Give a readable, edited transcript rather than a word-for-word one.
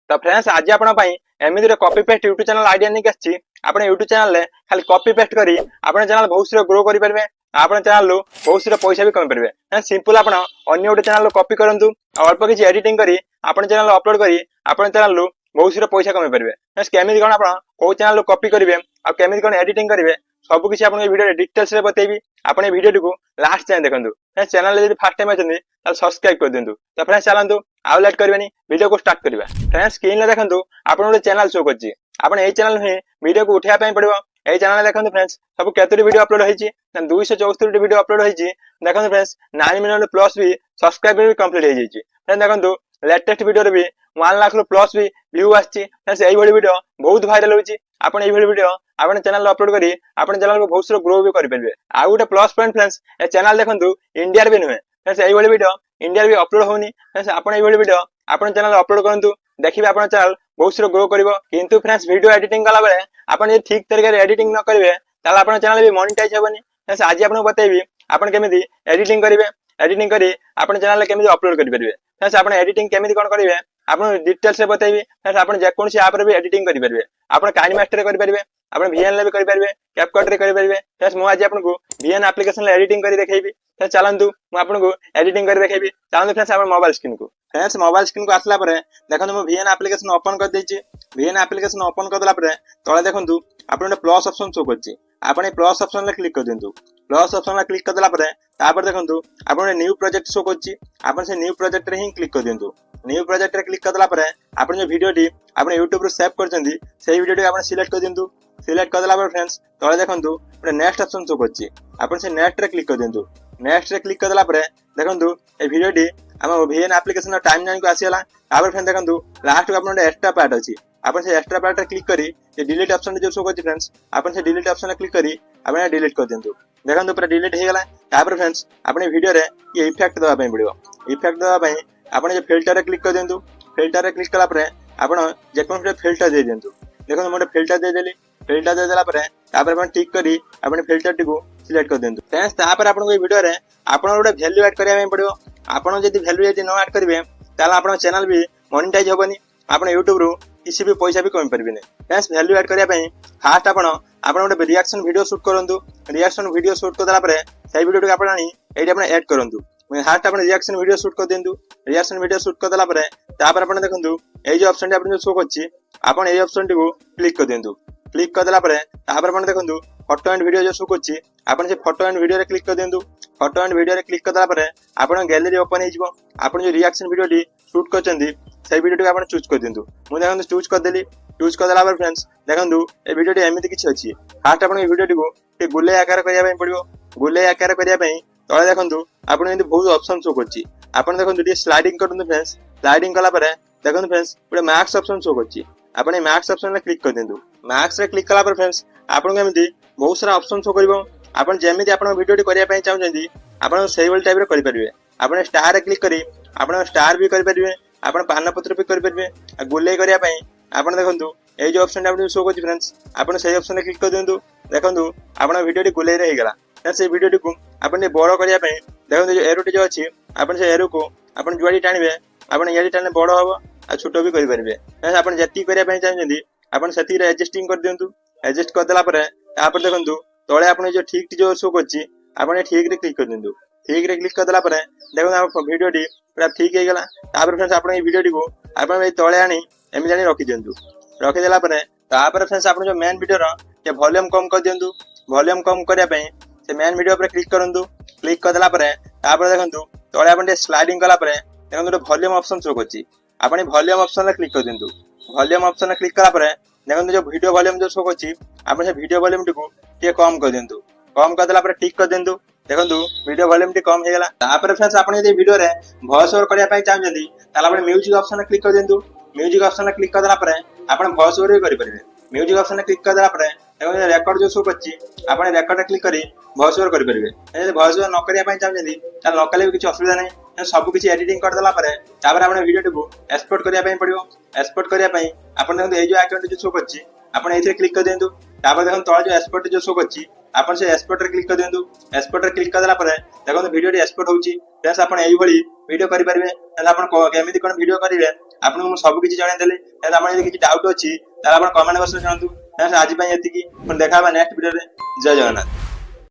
तो फ्रेंड्स आज आपण पई एमिति copy paste YouTube channel idea नहीं आछि। आपण यूट्यूब चैनल ले खाली कॉपी पेस्ट करी आपण चैनल बहुत से ग्रो करि परबे। आपण चैनल लो बहुत से पैसा भी कमाई परबे। सिंपल आपण अन्य गोटे चैनल कॉपी करंतु अल्प किछि एडिटिंग करी आपण चैनल अपलोड करी आपण चैनल लो बहुत से पैसा कमाई परबे। केमिति कोन आपण को चैनल कॉपी करिवे आ केमिति कोन एडिटिंग करिवे सब किछि आपण ए वीडियो डिटेल्स रे बतेबी। आपण ए वीडियो को लास्ट टाइम देखंतु। चैनल यदि फर्स्ट टाइम आछन ताल सब्सक्राइब कर दिंतु। तो फ्रेंड्स चलंतु आउ लेट करबेनी वीडियो को स्टार्ट करबा। फ्रेंड्स स्क्रीन रे देखंतु आपण गोटे चैनल शो करछि। आपण ए चैनल ही वीडियो को उठाया पई पड़िबो। ए चैनल देखंतु फ्रेंड्स सब केतरी वीडियो अपलोड होईछि 274 वीडियो अपलोड होईछि। देखंतु फ्रेंड्स 9 मिलियन प्लस भी सब्सक्राइबर भी कंप्लीट हो जाईछि। फ्रेंड्स देखंतु लेटेस्ट वीडियो रे भी 1 लाख प्लस भी व्यू आछि। फ्रेंड्स एई भली वीडियो बहुत वायरल होईछि। आपण एई भली वीडियो आपण चैनल अपलोड करी आपण चैनल को बहुत से ग्रो भी करि परबे। आ गोटे प्लस पॉइंट फ्रेंड्स ए चैनल देखंतु इंडिया रे भी नुहे। फ्रेंड्स एई भली वीडियो इंडिया रे भी अपलोड होनी। फ्रेंड्स आपण एई भली वीडियो आपण चैनल अपलोड करंतु देखिबे आपण चैनल बहुत से ग्रो करिवो। किंतु फ्रेंड्स वीडियो एडिटिंग कला बेले आपण जे ठीक तरीके रे एडिटिंग न करिवे ताले आपण चैनल भी मोनेटाइज हेबनी। फ्रेंड्स आज आपण बतेबी आपण केमिति एडिटिंग करिवे। एडिटिंग करी आपण चैनल रे केमिति अपलोड करि परिबे। फ्रेंड्स आपण एडिटिंग केमिति कोन करिवे आपण डिटेल्स रे बतेबी। फ्रेंड्स आपण जे कोनसी ऐप रे भी एडिटिंग करि परिबे। आपण काइन मास्टर करि परिबे। आपण VN ले भी करि परिबे। कैपकट रे करि परिबे। फ्रेंड्स मु आज आपन को VN एप्लीकेशन ले एडिटिंग करि देखेबी। फ्रेंड्स चलंतु मु आपन को एडिटिंग करि देखेबी। चलंतु फ्रेंड्स आपण मोबाइल स्क्रीन को। फ्रेंड्स मोबाइल स्क्रीन को आसला परे देखंतु मु VN एप्लीकेशन ओपन कर देछि। VN एप्लीकेशन ओपन कर देला परे तळे देखंतु आपण एक प्लस ऑप्शन शो करछि। आपण ए प्लस ऑप्शन ले क्लिक कर दियंतु। प्लस ऑप्शन ले क्लिक कर देला परे तापर देखंतु आपण न्यू प्रोजेक्ट शो करछि। आपण से न्यू प्रोजेक्ट रे ही क्लिक कर दियंतु। न्यू प्रोजेक्ट रे क्लिक कर देला परे आपण जो वीडियो डी आपण YouTube रे सेव करछन्ती सेही वीडियो डी आपण सिलेक्ट कर दियंतु। सिलेक्ट कर देला पर फ्रेंड्स तळे देखंतु गोटे नेक्स्ट ऑप्शन शो करछि। आपण से नेक्स्ट रे क्लिक कर दियंतु। नेक्स्ट रे क्लिक कर देला पर देखंतु ए वीडियो डी हम VN एप्लीकेशन टाइमलाइन को आसीला। तापर फ्रेंड्स देखंतु लास्ट को आपण एक्स्ट्रा पार्ट अछि। आपण से एक्स्ट्रा पार्ट रे क्लिक करी ये डिलीट ऑप्शन जो शो करछि फ्रेंड्स आपण से डिलीट ऑप्शन रे क्लिक करी आपण डिलीट कर दियंतु। देखंतु पूरा डिलीट हे गेला। तापर फ्रेंड्स आपण वीडियो रे ये इफेक्ट दवा पई पड़िबो। इफेक्ट दवा पई आपण जे फिल्टर रे क्लिक कर दियंतु। फिल्टर रे क्लिक कला पर आपण जे कोन फिल्टर दे दियंतु। देखंतु मोटे फिल्टर दे देली। फिल्टर दे देला पर तापर आपण टिक करी आपण फिल्टर टिकु सिलेक्ट कर दियंतु। फ्रेंड्स तापर आपण को वीडियो रे आपण गोटे वैल्यू ऐड करिया पई पड़िबो। आपण जदी वैल्यू जदी न ऐड करिवे ताला आपण चैनल भी मोनेटाइज होबनी। आपण YouTube रु किसी भी पैसा भी कम परबिने। फ्रेंड्स वैल्यू ऐड करिया पई फास्ट आपण गोटे रिएक्शन वीडियो शूट करंतु। रिएक्शन वीडियो शूट कर देला पर सही वीडियो को आपण आनी एडी आपण ऐड करंतु। फास्ट आपण रिएक्शन वीडियो शूट कर दियंतु। रिएक्शन वीडियो शूट कर देला पर तापर आपण देखंतु ए जो ऑप्शन आपण जो शो करछि आपण ए ऑप्शन को क्लिक कर दियंतु। क्लिक कर देला पर तापर आपण देखंतु फोटो एंड वीडियो जो शो करछि आपण से फोटो एंड वीडियो रे क्लिक कर दियंतु। फोटो एंड वीडियो रे क्लिक कर देला पर आपण गैलरी ओपन हे जिवो। आपण जो रिएक्शन वीडियो डी शूट करछन्ती सही वीडियो को आपण चूज कर दियंतु। मु देखंतु चूज कर देली। चूज कर देला पर फ्रेंड्स देखंतु ए वीडियो डी एमिति किछ अछि। फास्ट आपण ए वीडियो डी को ते गुले आकार करिया पई पड़िबो। गुले आकार करिया पई तळे देखंतु आपण एंति बहुत ऑप्शन शो करछि। आपण देखंतु डी स्लाइडिंग करंतु फ्रेंड्स। स्लाइडिंग कला पर देखंतु फ्रेंड्स पुरे मैक्स ऑप्शन शो करछि। आपण ए मैक्स ऑप्शन ले क्लिक कर दियंतु। मैक्स रे क्लिक कला पर फ्रेंड्स आपण को एमिति बहुत सारा ऑप्शन शो करबो। आपण जेमिति आपण वीडियो डी करिया पई चाहउछन्ती आपण सेही वाला टाइप रे करि परिबे। आपण स्टार रे क्लिक करी आपण स्टार भी करि परिबे। आपण पान पत्र भी करि परिबे। आ गुले करिया पई आपण देखंतु ए जो ऑप्शन आपण शो करछि फ्रेंड्स आपण सेही ऑप्शन रे क्लिक कर दियंतु। देखंतु आपण वीडियो डी गुले रे हे गेला। से वीडियो डी को आपण बड़ करिया पई देखंतु जो एरो टी जो अछि आपण से एरो को आपण जुआडी टाणिबे आपण याडी टाणे बड़ होबो आ छोटो भी करि परिबे। आपण जति करिया पई चाहछन्ती आपण सेति रे एडजस्टिंग कर दियंतु। एडजस्ट कर देला पर तापर देखंतु तळे आपण जो ठीक जो शो करछि आपण ठीक रे क्लिक कर दियंतु। ठीक रे क्लिक कर देला पर देखो आप वीडियो डी पूरा ठीक हे गेला। तापर फ्रेंड्स आपण ए वीडियो डी को आपण ए तळे आनी एमि जानी रखि दियंतु। रखि देला पर तापर फ्रेंड्स आपण जो मेन वीडियो रो के वॉल्यूम कम कर दियंतु। वॉल्यूम कम करिया पई से मेन वीडियो पर क्लिक करंतु। क्लिक कर देला पर तापर देखंतु तळे आपण स्लाइडिंग कला पर देखंतु वॉल्यूम ऑप्शन शो करछि। आपण वॉल्यूम ऑप्शन ले क्लिक कर दियंतु। वॉल्यूम ऑप्शन ले क्लिक कला पर देखंतु जो वीडियो वॉल्यूम जो शो करछि आपण से वीडियो वॉल्यूम टिकु के कम कर दियंतु। कम कर देला पर ठीक कर दियंतु। देखंतु वीडियो वॉल्यूम टी कम हे गेला। तापर फ्रेंड्स आपण यदि वीडियो रे वॉइस ओवर करिया पई चाहछन्ती ताला आपण म्यूजिक ऑप्शन ले क्लिक कर दियंतु। म्यूजिक ऑप्शन ले क्लिक कर देला पर आपण वॉइस ओवर भी करि परिबे। म्यूजिक ऑप्शन ले क्लिक कर देला पर देखंतु रेकॉर्ड जो शो करछि आपण रेकॉर्ड रे क्लिक करी वॉइस ओवर करि परिबे। यदि वॉइस ओवर न करिया पई चाहछन्ती ता न कले भी किछ असुविधा नै। सब किछि एडिटिंग कर देला पर तापर आपण वीडियो टी को एक्सपोर्ट करिया पई पड़िबो। एक्सपोर्ट करिया पई आपण देखंतु ए जो आइकन जो शो करछि आपण एथिरे क्लिक कर दियंतु। तापर देखंतु तळे जो एक्सपोर्ट जो शो करछि ଆପଣ ସେ ଏକ୍ସପୋର୍ଟରେ କ୍ଲିକ୍ କରିଦିଅନ୍ତୁ। ଏକ୍ସପୋର୍ଟରେ କ୍ଲିକ୍ କରିଦେଲା ପରେ ଦେଖନ୍ତୁ ଭିଡ଼ିଓଟି ଏକ୍ସପୋର୍ଟ ହେଉଛି। ଫ୍ରେଣ୍ଡସ୍ ଆପଣ ଏଇଭଳି ଭିଡ଼ିଓ କରିପାରିବେ। ହେଲେ ଆପଣ କେମିତି କ'ଣ ଭିଡ଼ିଓ କରିବେ ଆପଣଙ୍କୁ ମୁଁ ସବୁ କିଛି ଜଣେଇଦେଲି। ହେଲେ ଆପଣ ଯଦି କିଛି ଡାଉଟ୍ ଅଛି ତାହେଲେ ଆପଣ କମେଣ୍ଟ ବକ୍ସରେ ଜଣାନ୍ତୁ। ଆଜି ପାଇଁ ଏତିକି, ପୁଣି ଦେଖା ହେବା ନେକ୍ସଟ ଭିଡ଼ିଓରେ। ଜୟ ଜଗନ୍ନାଥ।